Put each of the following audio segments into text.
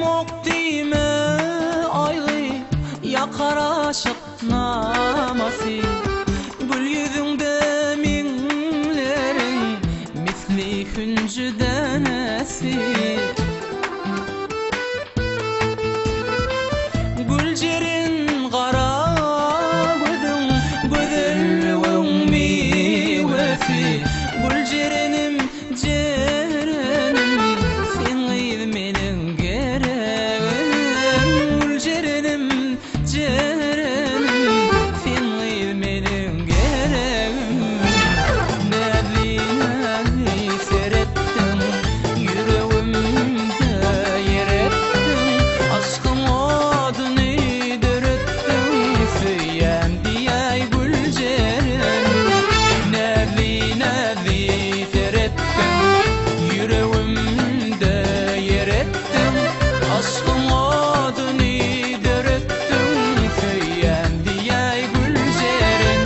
yok dime aylı yakar aşık namazı. Gül yüzünde minlerin misli hüncü denesi. Gülcerin kara gözün güzel ve meyvesi. Gülcerenim cerenim sen menin gereğim. Gülcerenim cerenim sen menin gereğim. Nevi nevi seyrettim yüreğimde yer ettim. Aşkım adını dörettim söyleyen diye Gülcerim. Nevi nevi seyrettim yüreğimde yer ettim. Aşkım adını dörettim söyleyen diye Gülcerim.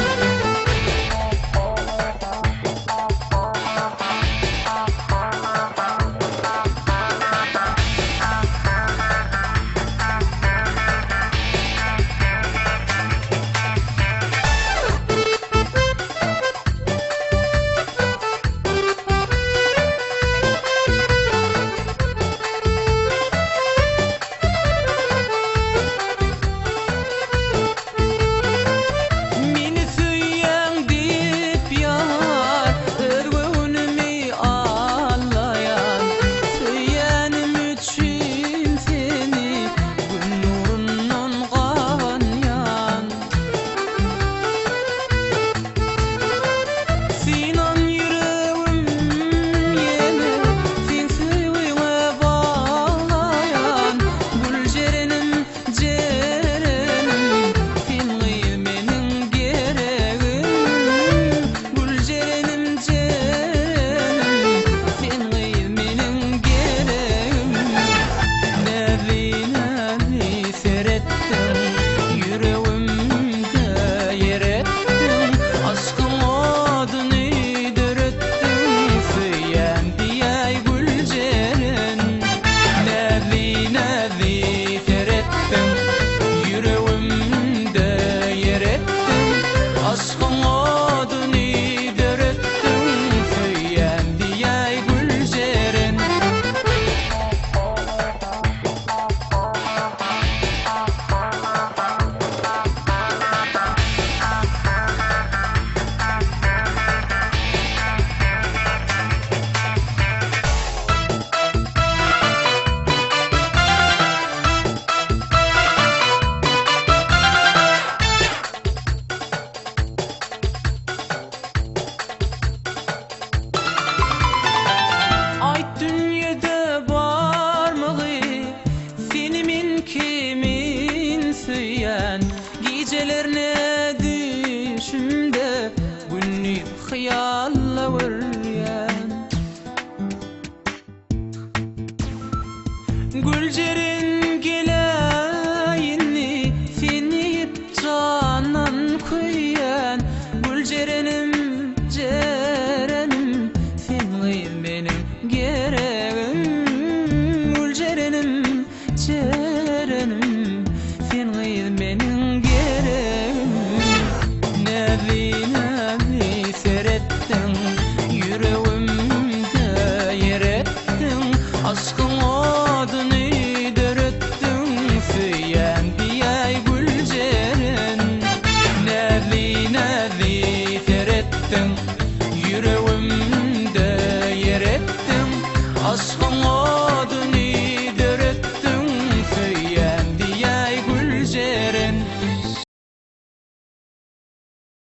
Meni söyleyen dip yar örgünümü ağlayan. Söyleyenim üçün seni gün nurundan ganyan. Sinan yüreğim yeni sen sevime bağlayan. Gülcerenim cerenim sen menin gereğim. Gülcerenim cerenim sen menin gereğim. Nevi nevi seyrettim yüreğimde yer ettim. Aşkım adını dörettim söyleyen diye Gülcerim. Nevi nevi seyrettim yüreğimde yer ettim. Aşkım adını dörettim söyleyen diye Gülcerim. Ay dünyada var mı senimin kimin söyleyen. Gecelerine düşümde günlü hayalla varyan. Gülcerin geleyini seni canan koyan. Gülcerenim cerenim sen benim gereğim. Gülcerenim cerenim